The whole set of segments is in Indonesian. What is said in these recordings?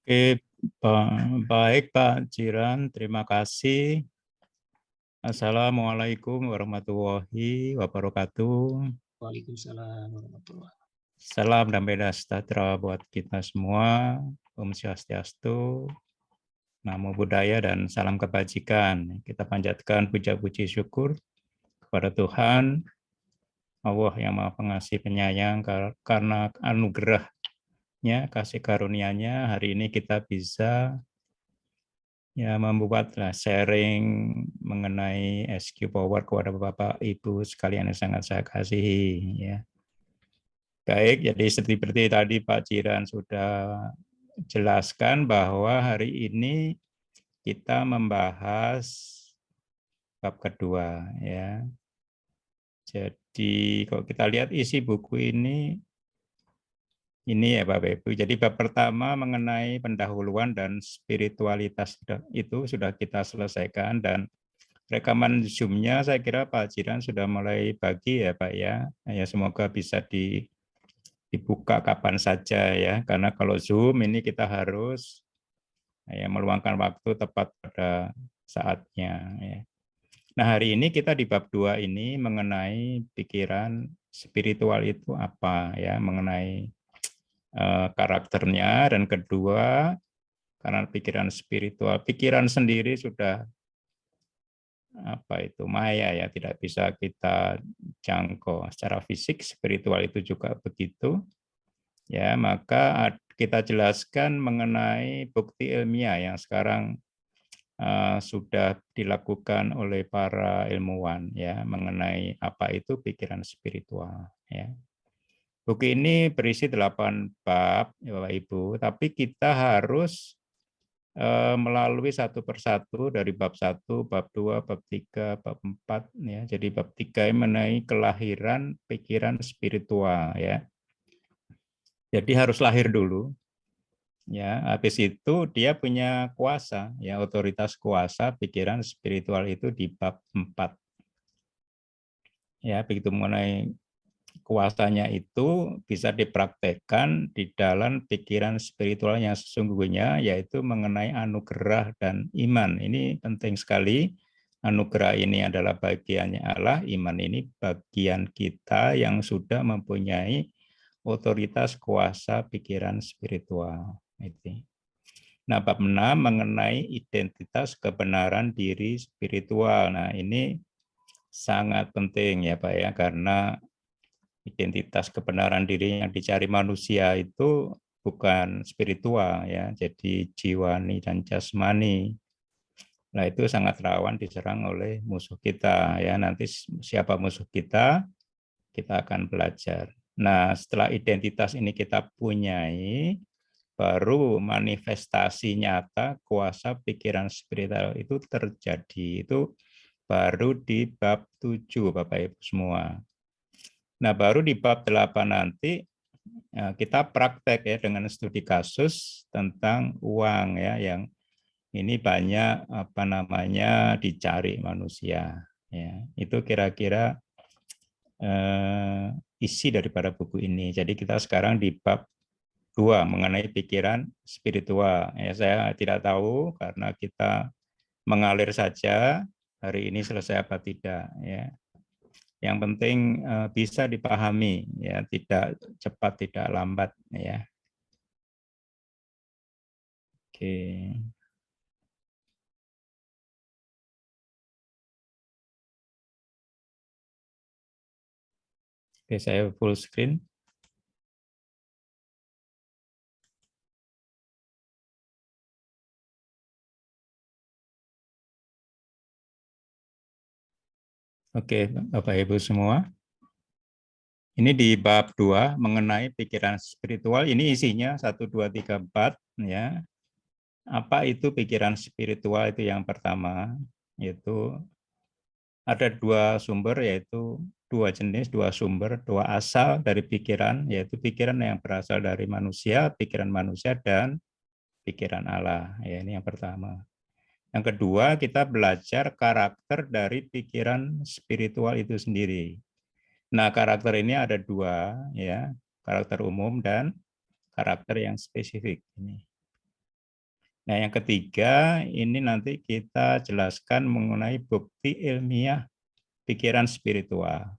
Oke, baik Pak Jiran, terima kasih. Assalamualaikum warahmatullahi wabarakatuh. Waalaikumsalam warahmatullahi wabarakatuh. Salam damai dan sejahtera buat kita semua. Om Swastiastu, Namo Buddhaya, dan salam kebajikan. Kita panjatkan puja-puji syukur kepada Tuhan, Allah yang Maha Pengasih Penyayang, karena anugerahnya, kasih karunia-Nya, hari ini kita bisa membuatlah sharing mengenai SQ Power kepada Bapak Ibu sekalian yang sangat saya kasihi. Ya. Baik, jadi seperti tadi Pak Jiran sudah jelaskan bahwa hari ini kita membahas bab kedua. Ya. Jadi kalau kita lihat isi buku ini ya Bapak Ibu. Jadi bab pertama mengenai pendahuluan dan spiritualitas itu sudah kita selesaikan, dan rekaman Zoom-nya saya kira Pak Jiran sudah mulai bagi ya Pak ya. Ya semoga bisa dibuka kapan saja ya. Karena kalau Zoom ini kita harus meluangkan waktu tepat pada saatnya ya. Nah, hari ini kita di bab 2 ini mengenai pikiran spiritual itu apa ya, mengenai karakternya, dan kedua karena pikiran sendiri sudah maya ya, tidak bisa kita jangkau secara fisik, spiritual itu juga begitu ya. Maka kita jelaskan mengenai bukti ilmiah yang sekarang sudah dilakukan oleh para ilmuwan ya, mengenai apa itu pikiran spiritual ya. Buku ini berisi 8 bab ya Bapak Ibu, tapi kita harus melalui satu persatu dari bab 1, bab 2, bab 3, bab 4 ya. Jadi bab 3 mengenai kelahiran pikiran spiritual ya. Jadi harus lahir dulu ya. Habis itu dia punya kuasa ya, otoritas kuasa pikiran spiritual itu di bab 4. Ya, begitu mengenai kuasanya itu bisa dipraktekkan di dalam pikiran spiritual yang sesungguhnya, yaitu mengenai anugerah dan iman. Ini penting sekali. Anugerah ini adalah bagiannya Allah, iman ini bagian kita yang sudah mempunyai otoritas kuasa pikiran spiritual. Nah, bab 6 mengenai identitas kebenaran diri spiritual. Nah, ini sangat penting ya Pak ya, karena identitas kebenaran diri yang dicari manusia itu bukan spiritual ya, jadi jiwani dan jasmani. Nah, itu sangat rawan diserang oleh musuh kita ya. Nanti siapa musuh kita akan belajar. Nah, setelah identitas ini kita punyai, baru manifestasi nyata kuasa pikiran spiritual itu terjadi. Itu baru di bab 7 Bapak Ibu semua. Nah, baru di bab 8 nanti kita praktek ya dengan studi kasus tentang uang ya, yang ini banyak dicari manusia ya. Itu kira-kira isi daripada buku ini. Jadi kita sekarang di bab 2 mengenai pikiran spiritual. Ya, saya tidak tahu karena kita mengalir saja hari ini selesai apa tidak ya. Yang penting bisa dipahami ya, tidak cepat tidak lambat ya. Oke. Oke, saya full screen. Oke, Bapak Ibu semua. Ini di bab 2 mengenai pikiran spiritual. Ini isinya 1, 2, 3, 4 ya. Apa itu pikiran spiritual? Itu yang pertama, yaitu ada 2 sumber, yaitu 2 jenis, 2 sumber, 2 asal dari pikiran, yaitu pikiran yang berasal dari manusia, pikiran manusia, dan pikiran Allah. Ya, ini yang pertama. Yang kedua, kita belajar karakter dari pikiran spiritual itu sendiri. Nah, karakter ini ada 2 ya, karakter umum dan karakter yang spesifik. Ini. Nah, yang ketiga, ini nanti kita jelaskan mengenai bukti ilmiah pikiran spiritual.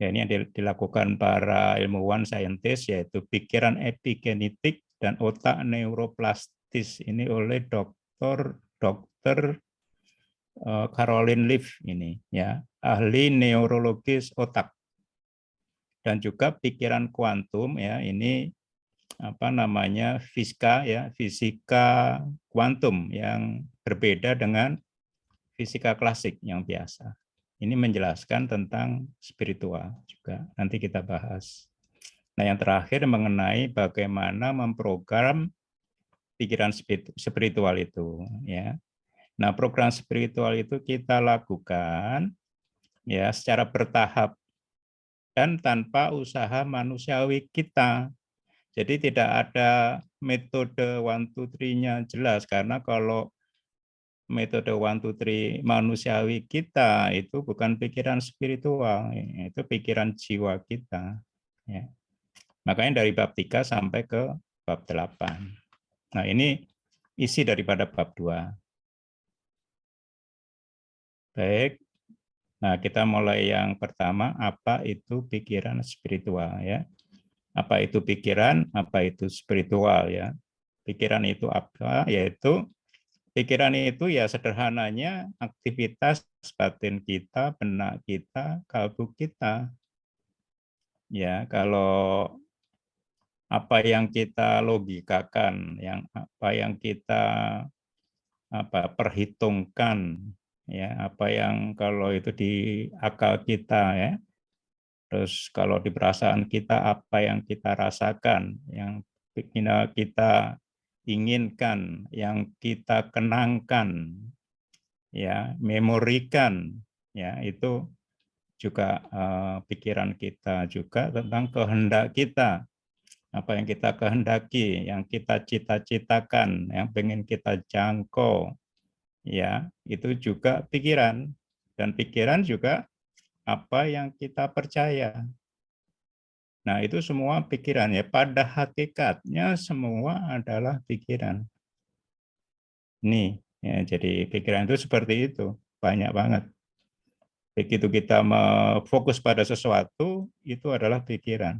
Ya, ini yang dilakukan para ilmuwan saintis, yaitu pikiran epigenetik dan otak neuroplastis. Ini oleh Dr. Caroline Leaf ini, ya, ahli neurologis otak. Dan juga pikiran kuantum, ya, ini apa namanya, fisika kuantum yang berbeda dengan fisika klasik yang biasa. Ini menjelaskan tentang spiritual juga. Nanti kita bahas. Nah, yang terakhir mengenai bagaimana memprogram pikiran spiritual itu, ya. Nah, program spiritual itu kita lakukan ya secara bertahap dan tanpa usaha manusiawi kita. Jadi tidak ada metode 1, 2, 3-nya jelas, karena kalau metode 1, 2, 3 manusiawi kita itu bukan pikiran spiritual, itu pikiran jiwa kita. Ya. Makanya dari bab 3 sampai ke bab 8. Nah, ini isi daripada bab 2. Baik. Nah, kita mulai yang pertama, apa itu pikiran spiritual, ya. Apa itu pikiran, apa itu spiritual, ya. Pikiran itu apa? Yaitu pikiran itu ya sederhananya aktivitas batin kita, benak kita, kalbu kita. Ya, kalau apa yang kita logikakan, apa yang kita perhitungkan, ya, apa yang kalau itu di akal kita, ya. Terus kalau di perasaan kita apa yang kita rasakan, yang kita inginkan, yang kita kenangkan, ya, memorikan, ya, itu juga pikiran kita, juga tentang kehendak kita, apa yang kita kehendaki, yang kita cita-citakan, yang pengen kita jangkau, ya, itu juga pikiran. Dan pikiran juga apa yang kita percaya. Nah, itu semua pikiran, ya. Pada hakikatnya semua adalah pikiran. Nih, ya, jadi pikiran itu seperti itu, banyak banget. Begitu kita fokus pada sesuatu, itu adalah pikiran.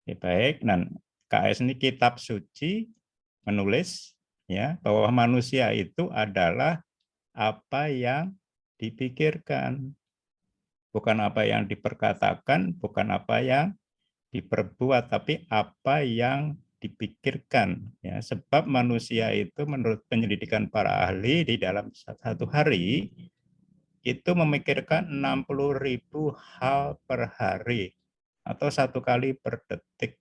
Ya, baik, dan KS ini kitab suci menulis, ya, bahwa manusia itu adalah apa yang dipikirkan, bukan apa yang diperkatakan, bukan apa yang diperbuat, tapi apa yang dipikirkan, ya. Sebab manusia itu menurut penyelidikan para ahli di dalam satu hari itu memikirkan 60.000 hal per hari atau 1 kali per detik,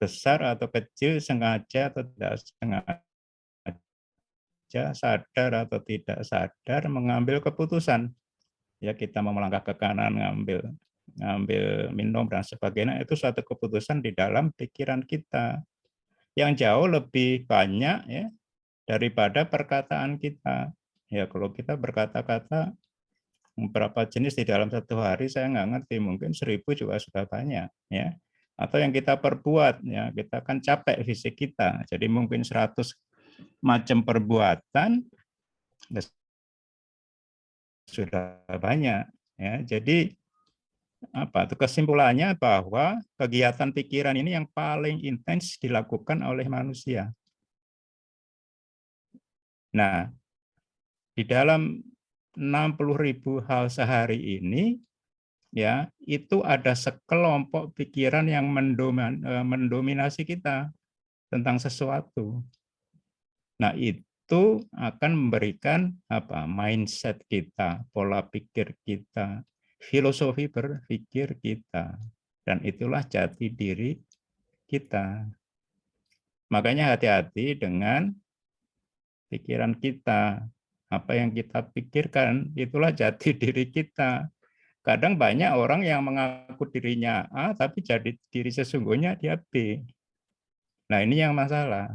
besar atau kecil, sengaja atau tidak sengaja, sadar atau tidak sadar, mengambil keputusan. Ya, kita mau melangkah ke kanan, ngambil minum dan sebagainya, itu suatu keputusan di dalam pikiran kita yang jauh lebih banyak, ya, daripada perkataan kita. Ya, kalau kita berkata-kata berapa jenis di dalam satu hari saya nggak ngerti, mungkin 1000 juga sudah banyak, ya. Atau yang kita perbuat, ya, kita kan capek fisik kita, jadi mungkin 100 macam perbuatan sudah banyak, ya. Jadi kesimpulannya bahwa kegiatan pikiran ini yang paling intens dilakukan oleh manusia. Nah, di dalam 60.000 hal sehari ini, ya, itu ada sekelompok pikiran yang mendominasi kita tentang sesuatu. Nah, itu akan memberikan mindset kita, pola pikir kita, filosofi berpikir kita, dan itulah jati diri kita. Makanya hati-hati dengan pikiran kita. Apa yang kita pikirkan, itulah jati diri kita. Kadang banyak orang yang mengaku dirinya A, tapi jadi diri sesungguhnya dia B. Nah, ini yang masalah.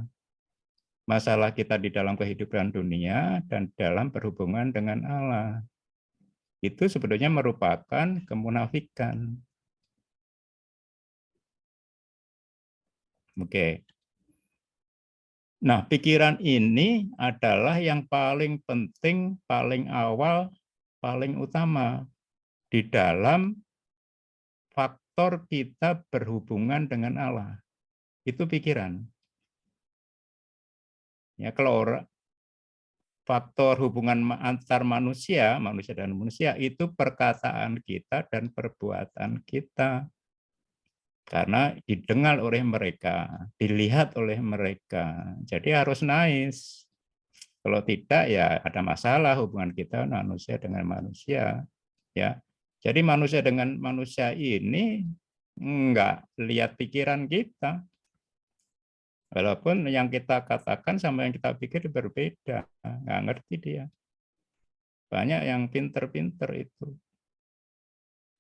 Masalah kita di dalam kehidupan dunia dan dalam berhubungan dengan Allah. Itu sebetulnya merupakan kemunafikan. Oke. Nah, pikiran ini adalah yang paling penting, paling awal, paling utama di dalam faktor kita berhubungan dengan Allah. Itu pikiran. Ya, kalau faktor hubungan antar manusia, manusia dan manusia itu perkataan kita dan perbuatan kita. Karena didengar oleh mereka, dilihat oleh mereka. Jadi harus nice. Kalau tidak ya ada masalah hubungan kita manusia dengan manusia, ya. Jadi manusia dengan manusia ini enggak lihat pikiran kita. Walaupun yang kita katakan sama yang kita pikir berbeda, nggak ngerti dia. Banyak yang pinter-pinter itu.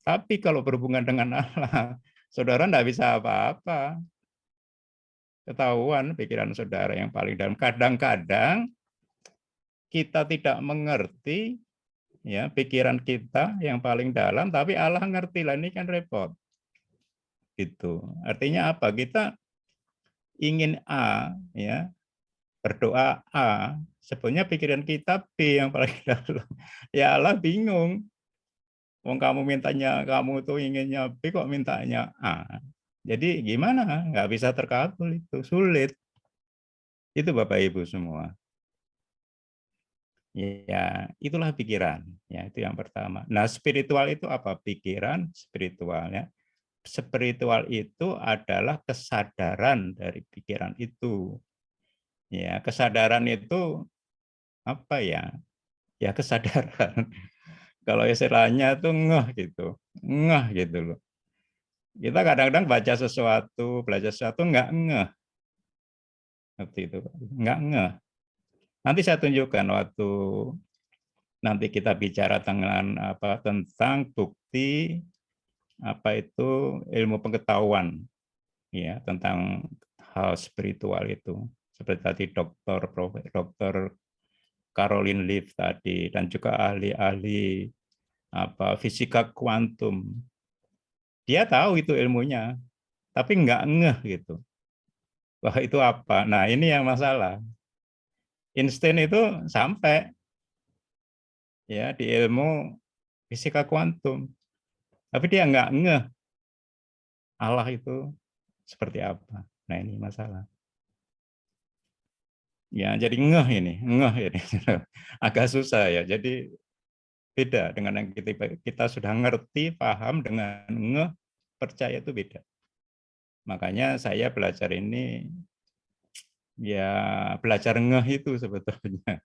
Tapi kalau berhubungan dengan Allah, saudara enggak bisa apa-apa. Ketahuan pikiran saudara yang paling dalam. Kadang-kadang kita tidak mengerti ya pikiran kita yang paling dalam, tapi Allah ngerti lah, ini kan repot. Gitu. Artinya apa? Kita ingin A, ya berdoa A, sebenarnya pikiran kita B yang paling dalam. Ya Allah bingung. Wong kamu mintanya, kamu tuh inginnya B kok mintanya A. Jadi gimana? Nggak bisa terkabul itu, sulit. Itu Bapak Ibu semua. Ya, itulah pikiran. Ya, itu yang pertama. Nah, spiritual itu apa? Pikiran spiritual ya. Spiritual itu adalah kesadaran dari pikiran itu. Ya, kesadaran itu apa ya? Ya kesadaran. Kalau istilahnya tuh ngeh gitu. Ngeh gitu loh. Kita kadang-kadang baca sesuatu, belajar sesuatu nggak ngeh. Seperti itu. Nggak ngeh. Nanti saya tunjukkan waktu nanti kita bicara tentang bukti apa itu ilmu pengetahuan ya tentang hal spiritual itu seperti tadi dokter Caroline Leaf tadi dan juga ahli-ahli fisika kuantum. Dia tahu itu ilmunya, tapi nggak ngeh gitu. Wah itu apa? Nah ini yang masalah. Einstein itu sampai ya di ilmu fisika kuantum, tapi dia nggak ngeh Allah itu seperti apa. Nah ini masalah. Ya jadi ngeh ini agak susah ya. Jadi beda dengan yang kita sudah ngerti, paham dengan ngeh, percaya itu beda. Makanya saya belajar ini ya belajar ngeh itu sebetulnya.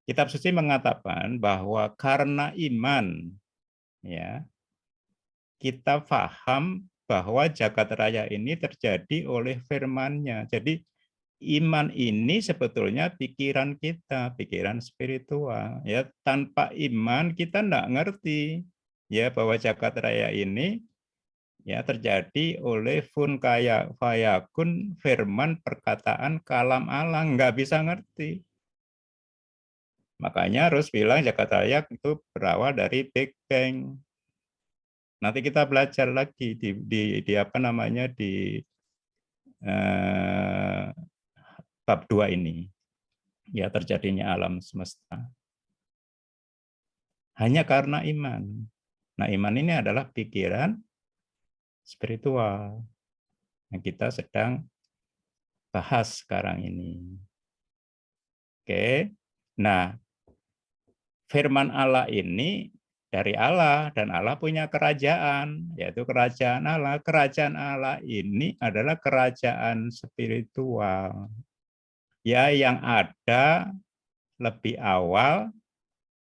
Kitab suci mengatakan bahwa karena iman ya kita paham bahwa jagat raya ini terjadi oleh firman-Nya. Jadi iman ini sebetulnya pikiran kita, pikiran spiritual. Ya, tanpa iman kita enggak ngerti ya bahwa jagat raya ini ya terjadi oleh fun kaya fayakun firman perkataan kalam Allah, enggak bisa ngerti. Makanya harus bilang jagat raya itu berawal dari Big Bang. Nanti kita belajar lagi di apa namanya di bab 2 ini. Ya terjadinya alam semesta. Hanya karena iman. Nah, iman ini adalah pikiran spiritual yang kita sedang bahas sekarang ini. Oke. Nah, firman Allah ini dari Allah dan Allah punya kerajaan, yaitu kerajaan Allah. Kerajaan Allah ini adalah kerajaan spiritual. Ya, yang ada lebih awal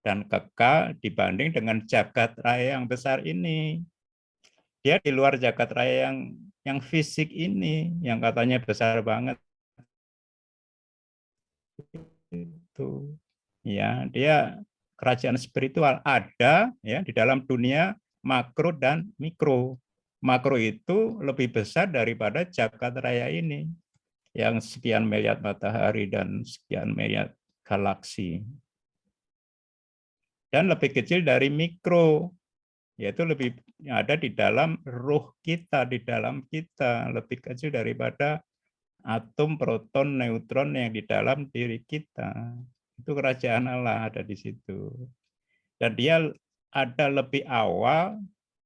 dan kekal dibanding dengan jagat raya yang besar ini. Dia di luar jagat raya yang fisik ini, yang katanya besar banget. Itu ya, dia kerajaan spiritual ada ya di dalam dunia makro dan mikro. Makro itu lebih besar daripada jagat raya ini yang sekian miliar matahari dan sekian miliar galaksi. Dan lebih kecil dari mikro, yaitu lebih ada di dalam ruh kita, di dalam kita, lebih kecil daripada atom, proton, neutron yang di dalam diri kita. Itu kerajaan Allah ada di situ. Dan dia ada lebih awal,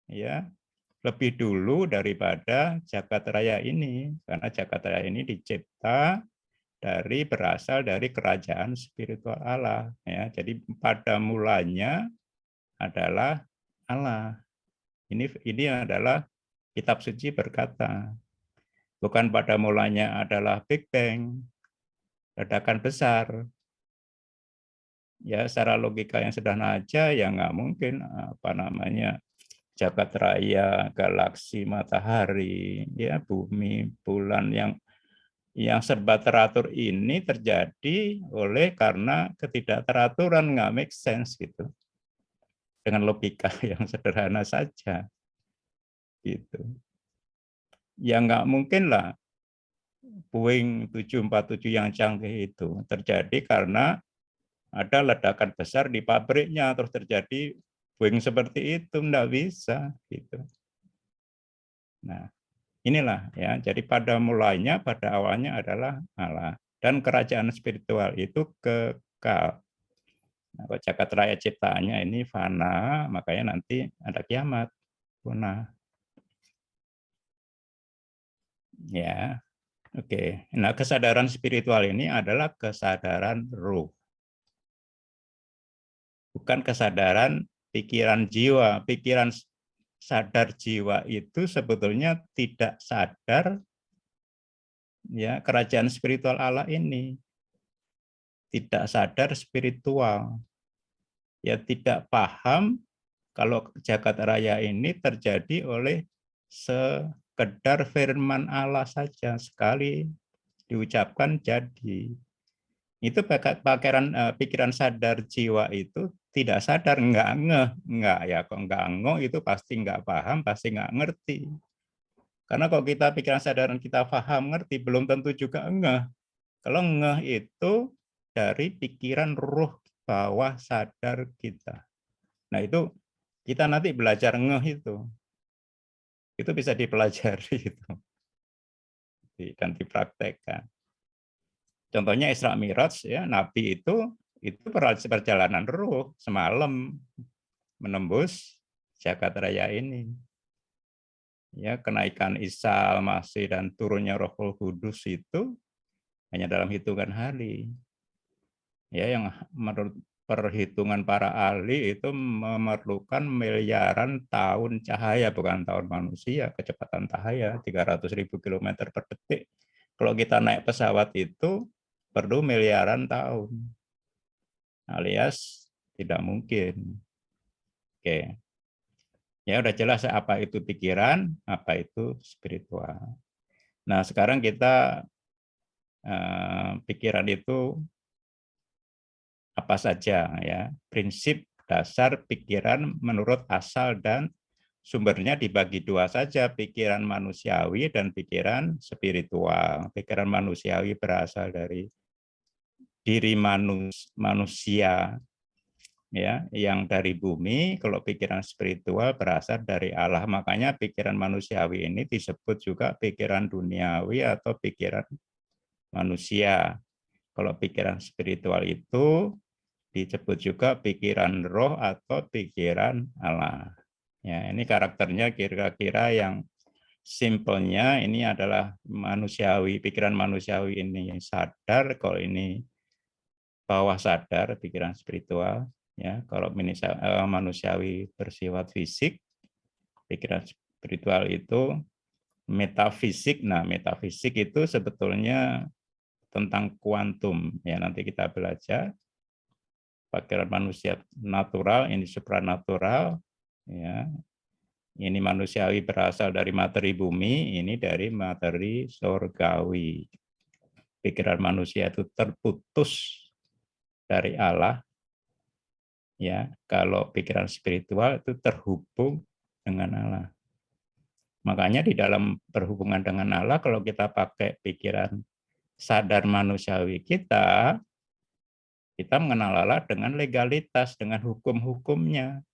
ya, lebih dulu daripada jagat raya ini, karena jagat raya ini dicipta berasal dari kerajaan spiritual Allah, ya. Jadi pada mulanya adalah Allah. Ini adalah kitab suci berkata, bukan pada mulanya adalah Big Bang, ledakan besar. Ya, secara logika yang sederhana aja ya nggak mungkin jagat raya, galaksi, matahari, ya bumi, bulan yang serba teratur ini terjadi karena ketidakteraturan, nggak make sense gitu. Dengan logika yang sederhana saja gitu. Ya nggak mungkin lah Boeing 747 yang canggih itu terjadi karena ada ledakan besar di pabriknya, terus terjadi Boeing seperti itu, enggak bisa gitu. Nah, inilah ya. Jadi pada awalnya adalah Allah, dan kerajaan spiritual itu kekal. Nah, kalau jagat raya ciptaannya ini fana, makanya nanti ada kiamat, punah. Ya, oke. Nah, kesadaran spiritual ini adalah kesadaran ruh. Bukan kesadaran pikiran jiwa. Pikiran sadar jiwa itu sebetulnya tidak sadar ya kerajaan spiritual Allah ini. Tidak sadar spiritual. Ya tidak paham kalau jagat raya ini terjadi oleh sekedar firman Allah saja, sekali diucapkan jadi. Itu pikiran sadar jiwa itu tidak sadar, enggak ya, kok enggak ngeh itu pasti enggak paham, pasti enggak ngerti. Karena kalau kita pikiran sadaran kita paham, ngerti, belum tentu juga ngeh. Kalau ngeh itu dari pikiran ruh bawah sadar kita. Nah itu kita nanti belajar ngeh itu bisa dipelajari itu dan dipraktekkan. Contohnya Isra Miraj ya, Nabi itu perjalanan ruh semalam menembus jagat raya ini. Ya, kenaikan Isa Al-Masih dan turunnya Rohul Kudus itu hanya dalam hitungan hari. Ya, yang menurut perhitungan para ahli itu memerlukan miliaran tahun cahaya, bukan tahun manusia, kecepatan cahaya 300.000 kilometer per detik. Kalau kita naik pesawat itu perlu miliaran tahun, alias tidak mungkin. Oke, ya udah jelas apa itu pikiran, apa itu spiritual. Nah sekarang kita pikiran itu apa saja ya, prinsip dasar pikiran menurut asal dan sumbernya dibagi dua saja, pikiran manusiawi dan pikiran spiritual. Pikiran manusiawi berasal dari diri manusia ya, yang dari bumi. Kalau pikiran spiritual berasal dari Allah. Makanya pikiran manusiawi ini disebut juga pikiran duniawi atau pikiran manusia. Kalau pikiran spiritual itu disebut juga pikiran roh atau pikiran Allah. Ya, ini karakternya kira-kira yang simpelnya ini adalah manusiawi, pikiran manusiawi ini sadar, kalau ini bawah sadar, pikiran spiritual. Ya, kalau manusiawi bersifat fisik, pikiran spiritual itu metafisik. Nah, metafisik itu sebetulnya tentang kuantum. Ya, nanti kita belajar pikiran manusia natural, ini supranatural, ya. Ini manusiawi berasal dari materi bumi, ini dari materi surgawi. Pikiran manusia itu terputus dari Allah, ya. Kalau pikiran spiritual itu terhubung dengan Allah. Makanya di dalam berhubungan dengan Allah, kalau kita pakai pikiran sadar manusiawi kita mengenal Allah dengan legalitas, dengan hukum-hukumnya.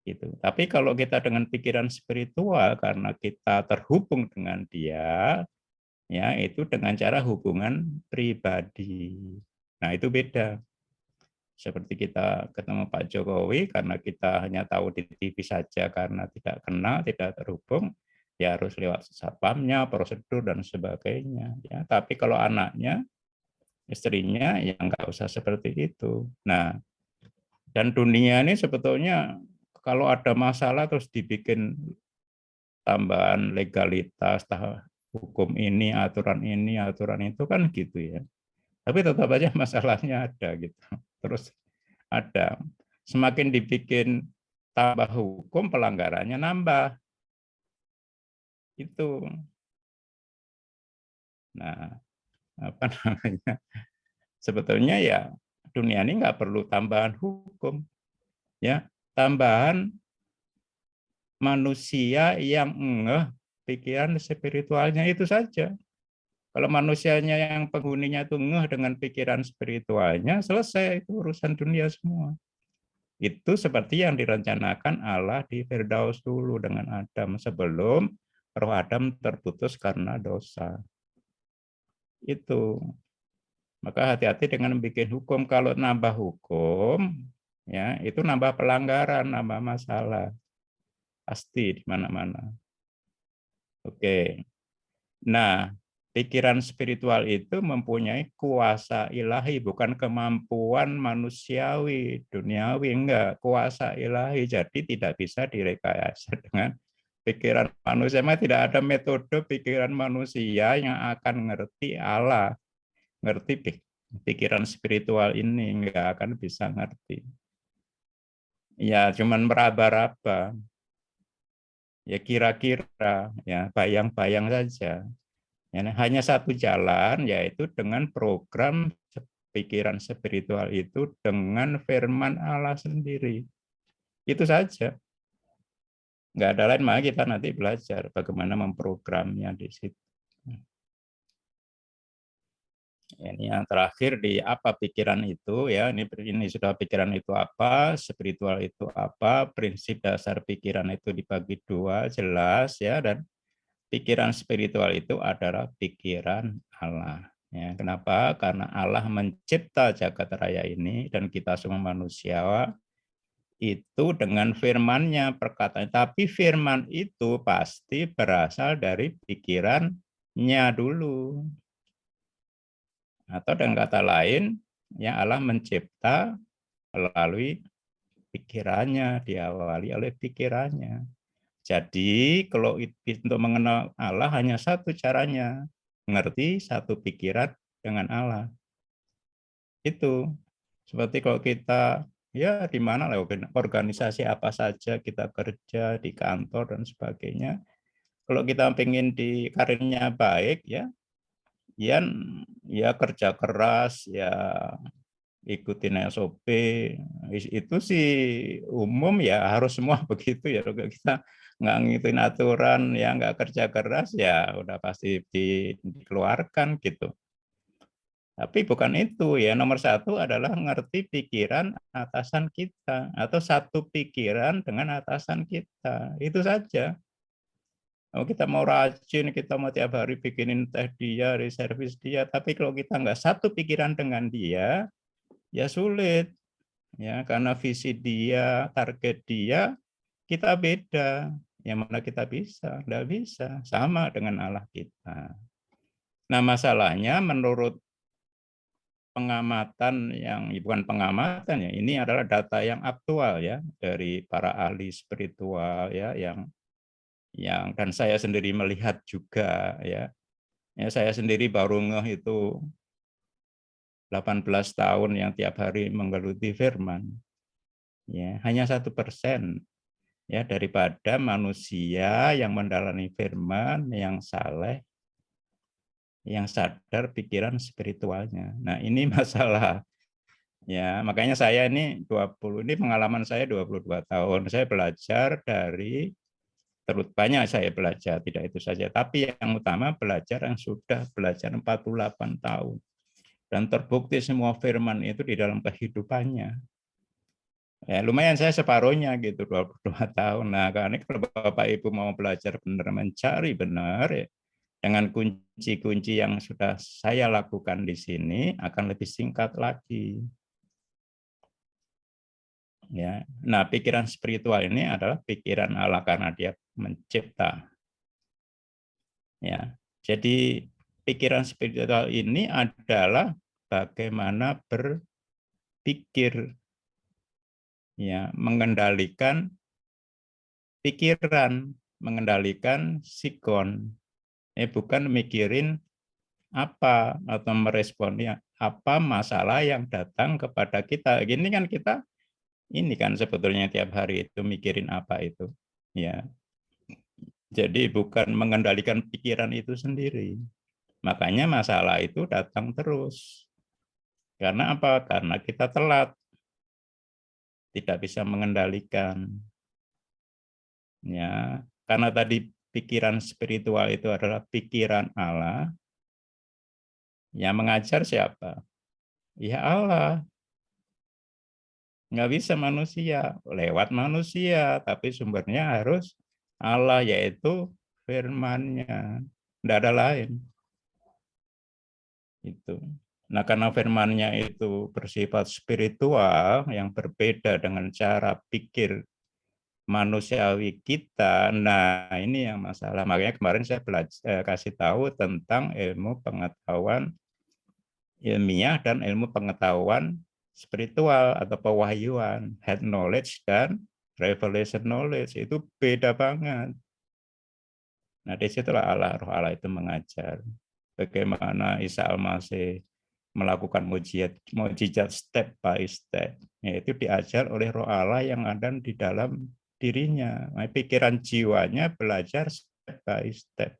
Gitu. Tapi kalau kita dengan pikiran spiritual, karena kita terhubung dengan Dia, Ya, itu dengan cara hubungan pribadi. Nah, itu beda. Seperti kita ketemu Pak Jokowi karena kita hanya tahu di TV saja karena tidak kenal, tidak terhubung, ya harus lewat satpamnya, prosedur dan sebagainya. Ya, tapi kalau anaknya, istrinya, ya nggak usah seperti itu. Nah, dan dunia ini sebetulnya kalau ada masalah terus dibikin tambahan legalitas, hukum ini, aturan itu kan gitu ya. Tapi tetap aja masalahnya ada gitu. Terus ada. Semakin dibikin tambah hukum, pelanggarannya nambah. Itu. Nah, apa namanya? Sebetulnya ya dunia ini nggak perlu tambahan hukum, ya. Tambahan manusia yang ngeh pikiran spiritualnya itu saja. Kalau manusianya yang penghuninya itu ngeh dengan pikiran spiritualnya, selesai itu urusan dunia semua. Itu seperti yang direncanakan Allah di Firdaus dulu dengan Adam sebelum roh Adam terputus karena dosa. Itu. Maka hati-hati dengan bikin hukum. Kalau nambah hukum, ya itu nambah pelanggaran, nambah masalah. Pasti di mana-mana. Oke. Nah, pikiran spiritual itu mempunyai kuasa ilahi, bukan kemampuan manusiawi, duniawi, enggak. Kuasa ilahi, jadi tidak bisa direkayasa dengan pikiran manusia. Memang tidak ada metode pikiran manusia yang akan ngerti Allah, ngerti pikiran spiritual ini, enggak akan bisa ngerti. Ya, cuman meraba-raba, ya kira-kira, ya bayang-bayang saja. Hanya satu jalan, yaitu dengan program pikiran spiritual itu dengan firman Allah sendiri. Itu saja. Nggak ada lain, maka kita nanti belajar bagaimana memprogramnya di situ. Ini yang terakhir di apa pikiran itu ya. Ini sudah pikiran itu apa, spiritual itu apa, prinsip dasar pikiran itu dibagi dua jelas ya, dan pikiran spiritual itu adalah pikiran Allah. Ya, kenapa? Karena Allah mencipta jagat raya ini dan kita semua manusia itu dengan firman-Nya perkataan. Tapi firman itu pasti berasal dari pikirannya dulu. Atau dengan kata lain, ya Allah mencipta melalui pikirannya, diawali oleh pikirannya. Jadi kalau untuk mengenal Allah hanya satu caranya, mengerti satu pikiran dengan Allah. Itu seperti kalau kita ya di mana lah organisasi apa saja kita kerja di kantor dan sebagainya. Kalau kita pengen di karirnya baik ya, ya kerja keras ya ikutin SOP itu sih umum ya harus semua begitu ya. Kalau kita nggak ngikutin aturan ya nggak kerja keras ya udah pasti dikeluarkan gitu. Tapi bukan itu ya, nomor satu adalah ngerti pikiran atasan kita atau satu pikiran dengan atasan kita, itu saja. Kalau kita mau rajin, kita mau tiap hari bikinin teh dia, reservis dia, tapi kalau kita nggak satu pikiran dengan dia, ya sulit. Ya, karena visi dia, target dia, kita beda. Yang mana kita bisa? Nggak bisa. Sama dengan Allah kita. Nah, masalahnya menurut pengamatan yang bukan pengamatan ya, ini adalah data yang aktual ya dari para ahli spiritual ya yang dan saya sendiri melihat juga ya. Ya saya sendiri baru ngeh itu 18 tahun yang tiap hari menggeluti firman. Ya, hanya 1% ya daripada manusia yang mendalami firman, yang saleh, yang sadar pikiran spiritualnya. Nah, ini masalah. Ya, makanya saya ini ini pengalaman saya 22 tahun. Saya belajar dari banyak saya belajar, tidak itu saja. Tapi yang utama belajar yang sudah belajar 48 tahun. Dan terbukti semua firman itu di dalam kehidupannya. Ya, lumayan saya separuhnya gitu, 22 tahun. Nah, karena kalau Bapak Ibu mau belajar benar, mencari benar, ya, Dengan kunci-kunci yang sudah saya lakukan di sini akan lebih singkat lagi. Ya. Nah, pikiran spiritual ini adalah pikiran Allah karena Dia mencipta. Ya. Jadi pikiran spiritual ini adalah bagaimana berpikir, ya, mengendalikan pikiran, mengendalikan sikon. Bukan mikirin apa atau meresponnya apa masalah yang datang kepada kita. Gini kan kita ini kan sebetulnya tiap hari itu mikirin apa itu. Ya. Jadi bukan mengendalikan pikiran itu sendiri. Makanya masalah itu datang terus. Karena apa? Karena kita telat. Tidak bisa mengendalikan. Ya, karena tadi pikiran spiritual itu adalah pikiran Allah, yang mengajar siapa? Ya Allah. Nggak bisa manusia, lewat manusia, tapi sumbernya harus Allah, yaitu firman-Nya. Nggak ada lain. Itu. Nah, karena firman-Nya itu bersifat spiritual yang berbeda dengan cara pikir manusiawi kita. Nah, ini yang masalah. Makanya kemarin saya kasih tahu tentang ilmu pengetahuan ilmiah dan ilmu pengetahuan spiritual atau pewahyuan, head knowledge dan revelation knowledge. Itu beda banget. Nah, disitulah Allah, roh Allah itu mengajar bagaimana Isa Al-Masih melakukan mujizat step by step. Yaitu diajar oleh roh Allah yang ada di dalam dirinya. Nah, pikiran jiwanya belajar step by step.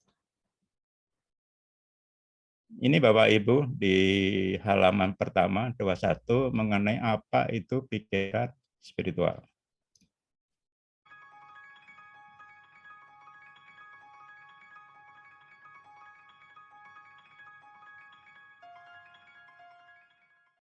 Ini Bapak Ibu di halaman pertama 21 mengenai apa itu pikiran spiritual.